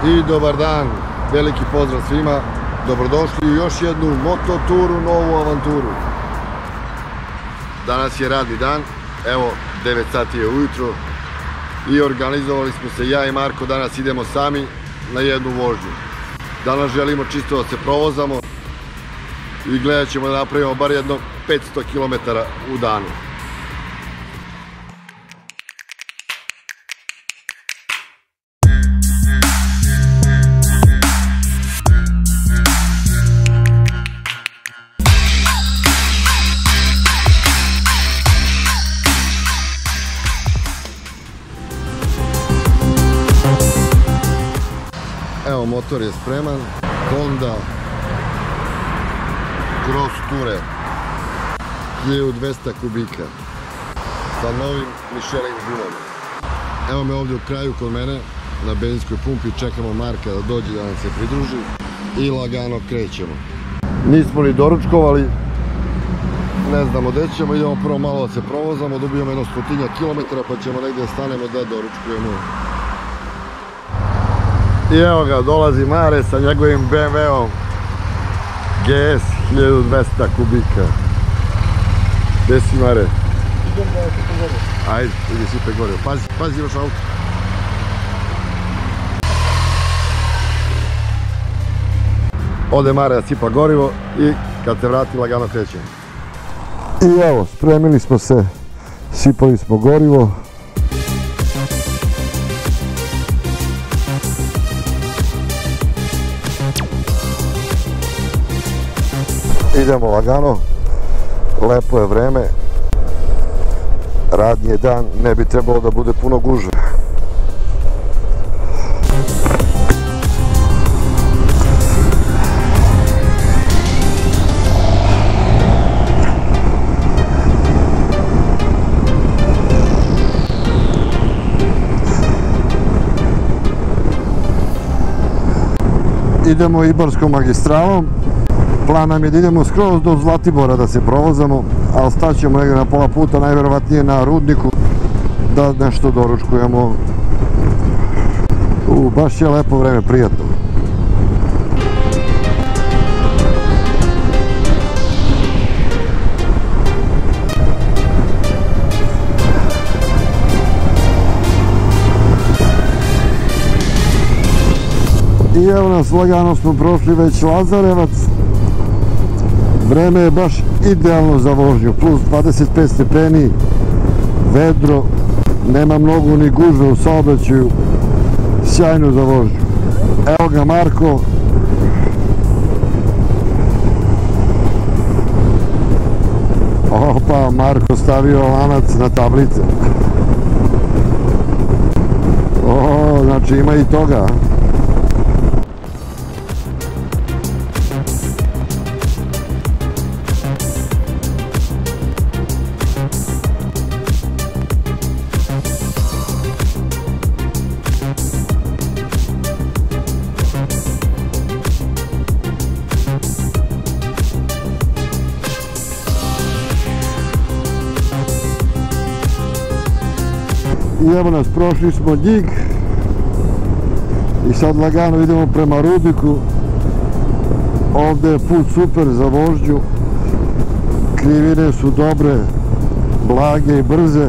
I dobar dan, veliki pozdrav svima, dobrodošli u još jednu mototuru, novu avanturu. Danas je radni dan, evo 9 sati je ujutro i organizovali smo se, ja i Marko danas idemo sami na jednu vožnju. Danas želimo čisto da se provozamo i gledat ćemo da napravimo bar jedno 500 km u danu. Evo, motor je spreman, Honda Cross Tourer 1200 kubika sa novim Michelin gumama. Evo me ovdje u kraju kod mene na benzinskoj pumpi, čekamo Marka da dođe da nam se pridruži i lagano krećemo. Nismo ni doručkovali, ne znamo gdje ćemo, idemo prvo malo da se provozamo, dobijemo jedno 100 kilometara pa ćemo negdje stanemo da doručkujemo. I evo ga, dolazi Mare sa njegovim BMW-om GS 1200 kubika. Gdje si, Mare? Idem da sipam gore. Ajde, idi sipaj gore. Pazi još auto. Ode Mare da sipa gorivo i kad se vrati lagano krećemo. I evo, spremili smo se, sipali smo gorivo. Idemo lagano, lepo je vreme, radni je dan, ne bi trebalo da bude puno gužve. Idemo Ibarskom magistralom. Plan nam je da idemo skroz do Zlatibora da se provozamo, ali staćemo negdje na pola puta, najverovatnije na Rudniku, da nešto doručkujemo. Baš je lepo vreme, prijatno. I evo nas, lagano smo prošli već Lazarevac. Vreme je baš idealno za vožnju, plus 25 stepeni, vedro, nema mnogo ni gužve u saobraćaju, sjajno za vožnju. Evo ga Marko. Opa, Marko stavio lanac na tablice. O, znači ima i toga. I evo nas, prošli smo Ljig i sad lagano idemo prema Rudniku. Ovdje je put super za vožnju, krivine su dobre, blage i brze.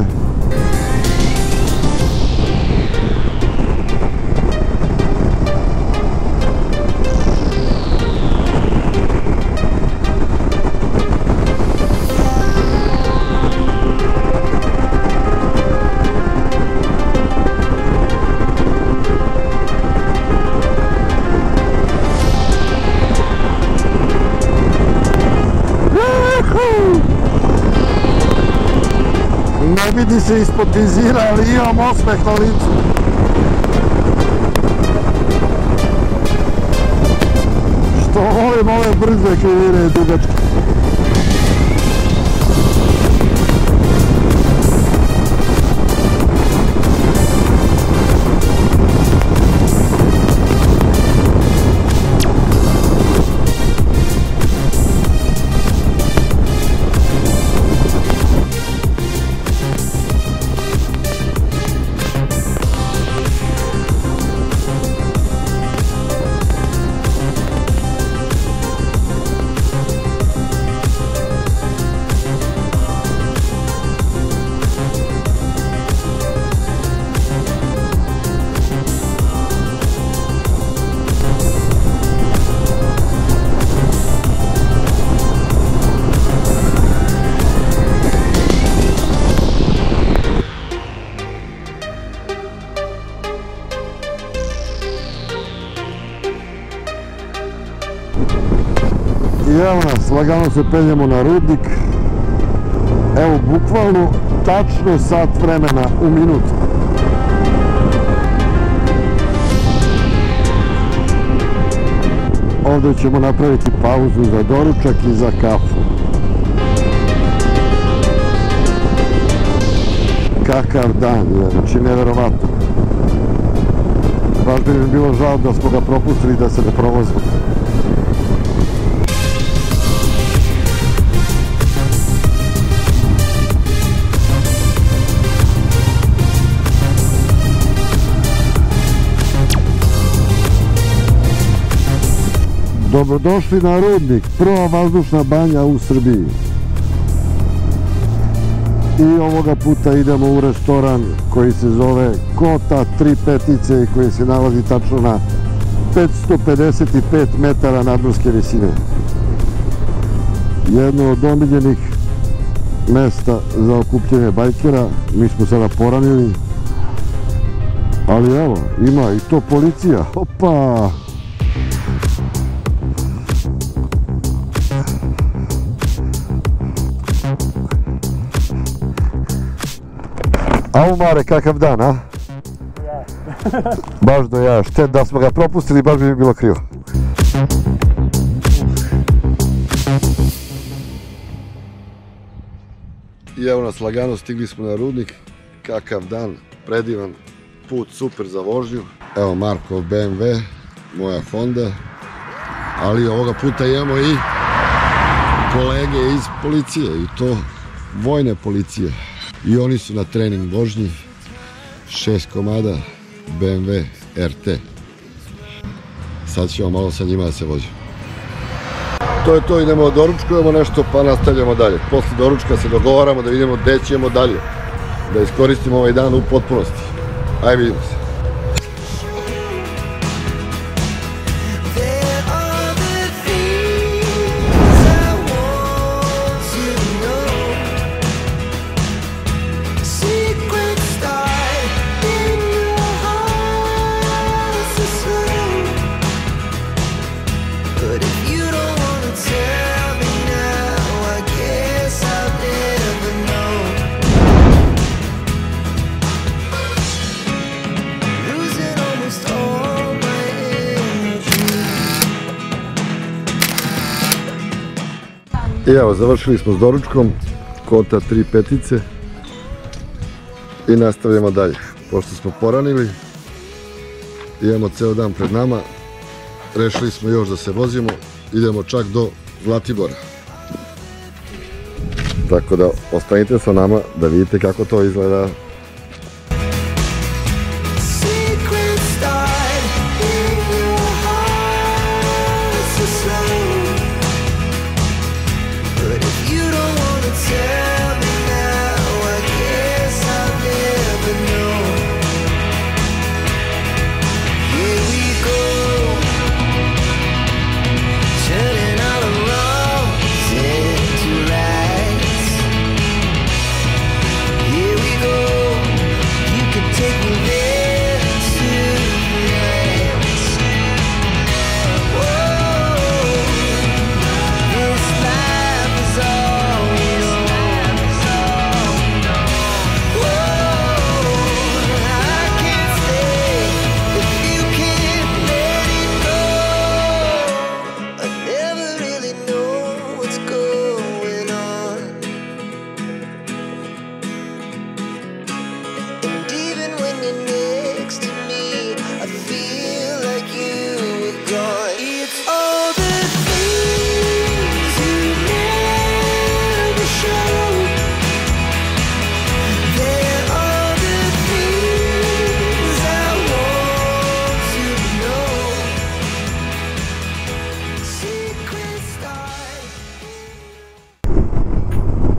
Ne vidi se ispod vizira, ali imam osmeh na licu. Što volim ove brze krivine i dugačke. I evo nas, lagano se penjemo na Rudnik. Evo, bukvalno tačno sat vremena u minut. Ovdje ćemo napraviti pauzu za doručak i za kafu. Kakav dan je, znači neverovatno. Baš bi mi bilo žao da smo ga propustili da se ne provozimo. Dobrodošli na Rudnik, prva vazdušna banja u Srbiji. I ovoga puta idemo u restoran koji se zove Kota Tri Petice i koji se nalazi tačno na 555 metara nadmorske visine. Jedno od omiljenih mesta za okupljanje bajkera. Mi smo sada poranili, ali evo, ima i to policija. Opa! Au Mare, kakav dan, a? Baš do jaja, štet da smo ga propustili, baš bi mi bilo krivo. I evo nas lagano, stigli smo na Rudnik. Kakav dan, predivan put, super za vožnju. Evo Markov BMW, moja Honda, ali ovoga puta imamo i kolege iz policije, i to vojne policije. I oni su na trening vožnji, 6 komada BMW RT. Sad ćemo malo sa njima da se vozimo. To je to, idemo doručkujemo nešto pa nastavljamo dalje. Posle doručka se dogovaramo da vidimo gde ćemo dalje. Da iskoristimo ovaj dan u potpunosti. Ajde, vidimo se. I evo, završili smo s doručkom, Kota Tri Petice i nastavljamo dalje. Pošto smo poranili, imamo ceo dan pred nama, rešili smo još da se vozimo, idemo čak do Zlatibora. Tako da ostanite sa nama da vidite kako to izgleda.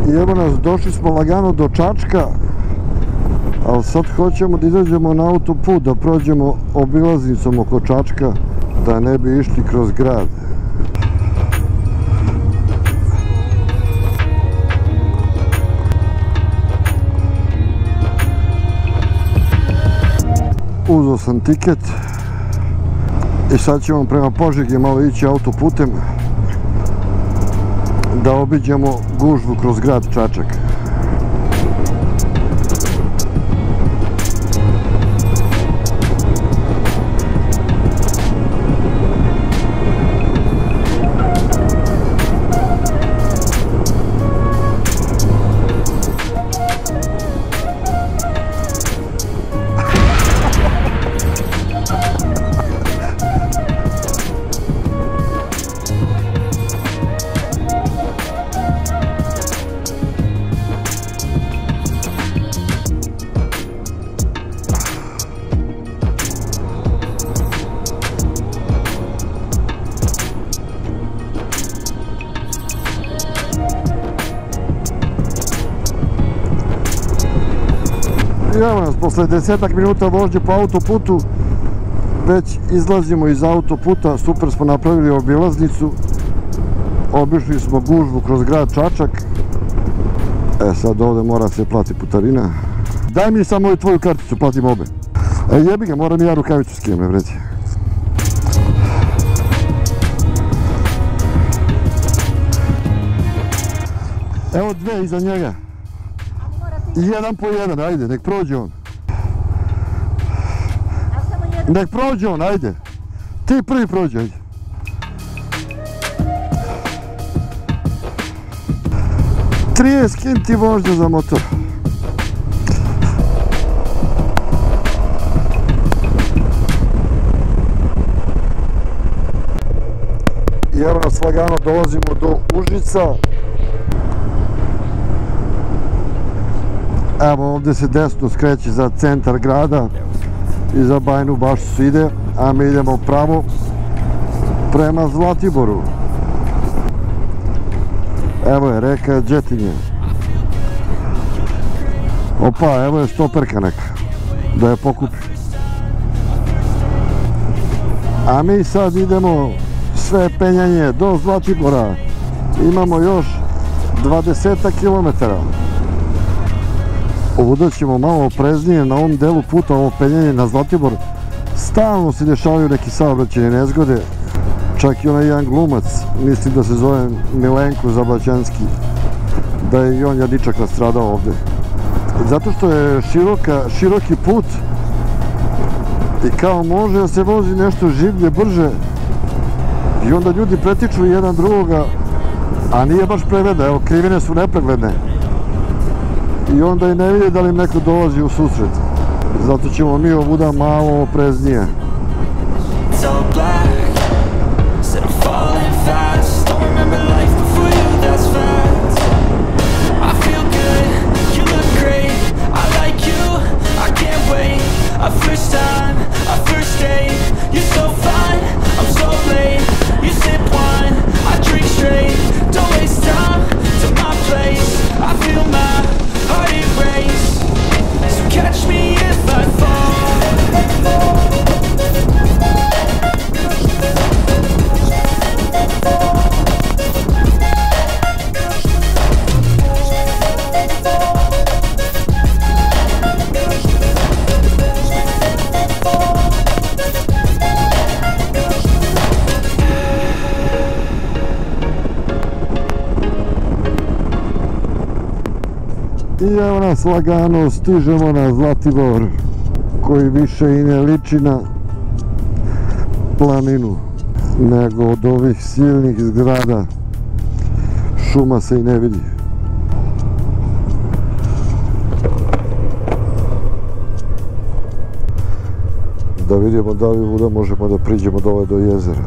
I evo nas, došli smo lagano do Čačka, ali sad hoćemo da izađemo na autoput, da prođemo obilaznicom oko Čačka, da ne bi išli kroz grad. Uzeo sam tiket i sad ćemo prema Požegi malo ići autoputem da obiđemo gužvu kroz grad Čačak. Evo nas, posle 10 minuta vožnje po autoputu već izlazimo iz autoputa, super smo napravili obilaznicu, obišli smo gužvu kroz grad Čačak. Sad ovdje mora se plati putarina. Daj mi samo i tvoju karticu, platim obe. Jebi ga, moram i ja rukavicu skijem, vredi. Evo dve iza njega. Jedan po jedan, ajde, nek prođe on. Nek prođe on, ajde. Ti prvi prođe, ajde. Trijes kinti vožnja za motor. I evo nas lagano dolazimo do Užica. Evo ovdje se desno skreće za centar grada i za Bajinu Baštu ide, a mi idemo pravo prema Zlatiboru. Evo je reka Đetinje. Opa, evo je stoperka neka, da je pokupi. A mi sad idemo sve penjanje do Zlatibora. Imamo još 20 kilometara. Ovdje ćemo malo opreznije na ovom delu puta, ovo penjanje na Zlatibor. Stalno se dešavaju neki saobraćajne nezgode. Čak i onaj jedan glumac, mislim da se zove Milenko Zablaćanski, da je i on jadičak nastradao ovdje. Zato što je široki put i kao može da se vozi nešto življe, brže, i onda ljudi pretiču jedan drugoga, a nije baš pregleda, evo krivine su nepregledne. I onda i ne vidi da li im neko dolazi u susret. Zato ćemo mi ovuda malo opreznije. I evo nas lagano, stižemo na Zlatibor, koji više i ne liči na planinu, nego od ovih silnih zgrada šuma se i ne vidi. Da vidimo da li ovdje možemo da priđemo dole do jezera.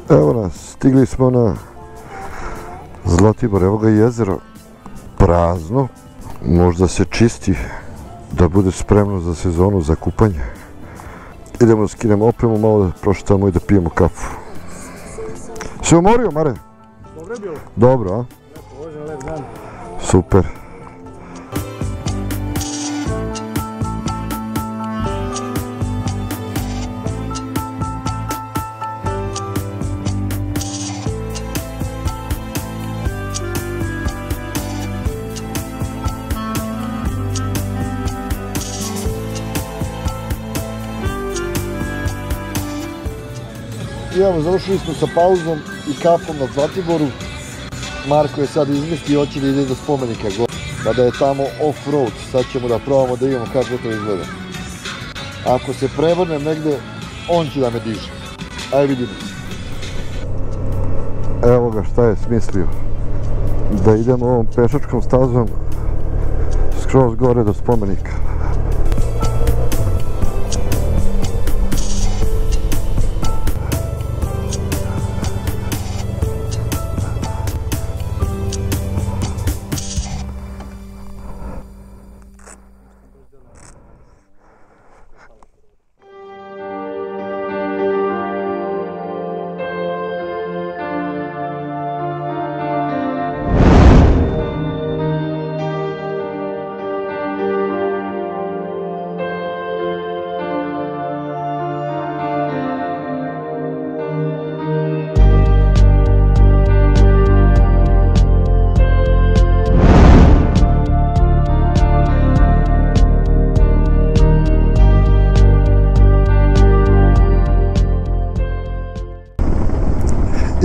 Evo nas, stigli smo na Zlatibor, evo ga jezero, prazno, možda se čisti da bude spremno za sezonu za kupanje. Idemo da skinemo opremu, malo da prošetamo i da pijemo kafu. Se umorio, Mare? Dobro je bilo. Dobro, a? Lepo, vožem, lep dan. Super. evo, završili smo sa pauzom i kapom na Zlatiboru. Marko je sad izmislio, hoće da ide do spomenika gore. Pa da je tamo off-road, sad ćemo da probamo da vidimo kako to izgleda. Ako se prevrnem negde, on će da me diže. Ajde vidimo. Evo ga šta je smislio. Da idemo ovom pešačkom stazom skroz gore do spomenika.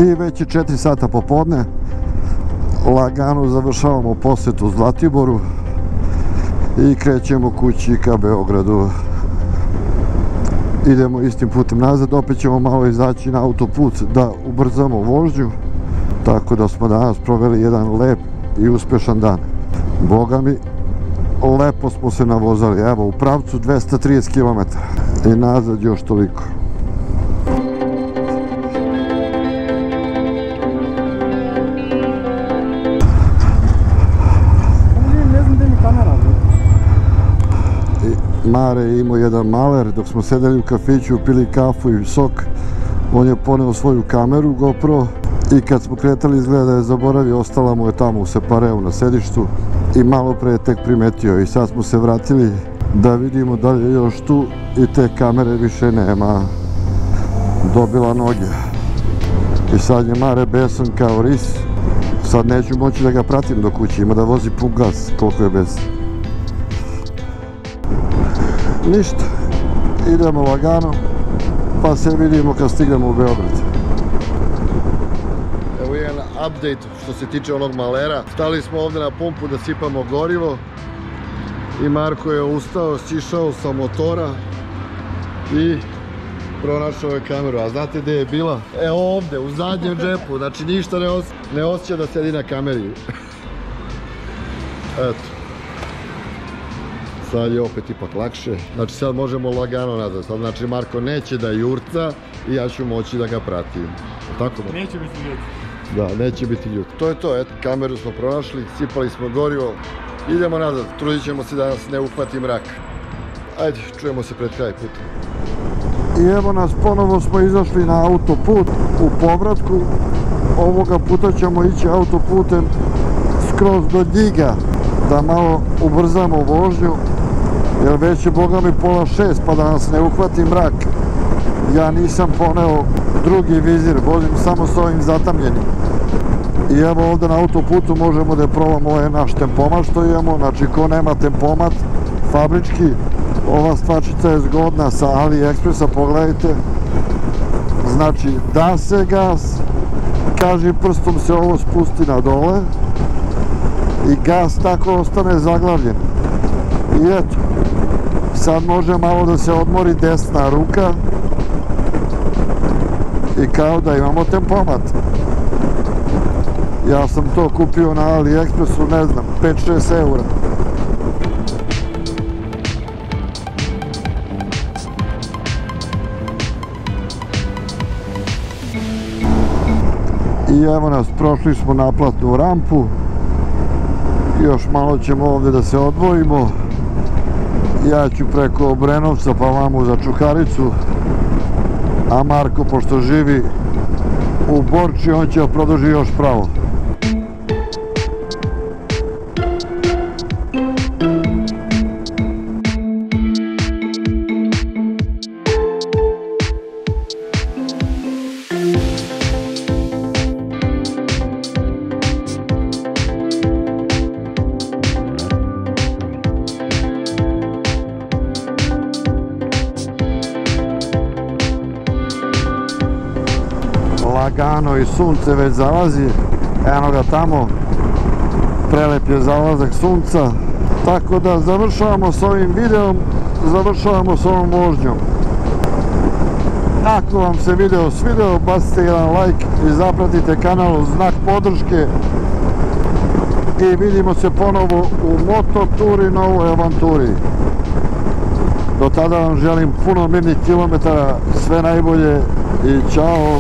I već je 4 sata popodne, lagano završavamo posetu Zlatiboru i krećemo kući ka Beogradu. Idemo istim putem nazad, opet ćemo malo izaći na autoput da ubrzamo vožnju, tako da smo danas proveli jedan lep i uspešan dan. Boga mi, lepo smo se navozali, evo u pravcu 230 km i nazad još toliko. Mare je imao jedan maler, dok smo sedeli u kafiću, pili kafu i sok, on je poneo svoju kameru GoPro i kad smo kretali izgleda da je zaboravio, ostala mu je tamo u separeu na sedištu i malo pre je tek primetio i sad smo se vratili da vidimo da li je još tu i te kamere više nema, dobila noge i sad je Mare besan kao ris, sad neću moći da ga pratim do kuće, ima da vozi pun gas koliko je besan. Ništa, idemo lagano, pa se vidimo kad stignemo u Beograd. Evo jedan update što se tiče onog malera. Stali smo ovdje na pumpu da sipamo gorivo i Marko je ustao, sišao sa motora i pronašao je kameru. A znate gdje je bila? Evo ovdje, u zadnjem džepu, znači ništa ne osjeća da sedi na kameri. Eto. Sad je opet ipak lakše, znači sad možemo lagano nazad, sad znači Marko neće da jurca i ja ću moći da ga pratim. Tako da? Neće biti ljut. Da, neće biti ljut. To je to, eto, kameru smo pronašli, sipali smo gorivo, idemo nazad, trudit ćemo se da nas ne uhvati mrak. Ajde, čujemo se pred kraj puta. I evo nas, ponovo smo izašli na autoput u povratku, ovoga puta ćemo ići autoputem skroz do Ljiga, da malo ubrzamo vožnju, jer već je boga mi 5:30 pa da nas ne uhvati mrak. Ja nisam poneo drugi vizir, vozim samo s ovim zatamljenim. I evo ovdje na autoputu možemo da probamo ovaj naš tempomat što imamo, znači ko nema tempomat fabrički, ova stvačica je zgodna sa AliExpressa, pogledajte. Znači da se gas, kaži prstom se ovo spusti na dole i gas tako ostane zaglavljen. I eto, sad može malo da se odmori desna ruka i kao da imamo tempomat. Ja sam to kupio na AliExpressu, ne znam, 5-6 eura. I evo nas, prošli smo naplatnu rampu. Još malo ćemo ovdje da se odvojimo. Ja ću preko Obrenovca pa vamo za Čukaricu, a Marko, pošto živi u Borči, on će produži još pravo. lagano i sunce već zalazi. Eno ga tamo, prelep je zalazak sunca. Tako da završavamo s ovim videom, završavamo s ovom vožnjom. Ako vam se video svideo, bacite jedan like i zapratite kanal u znak podrške. I vidimo se ponovo u Mototuri, novoj avanturi. Do tada vam želim puno mirnih kilometara, sve najbolje i čao!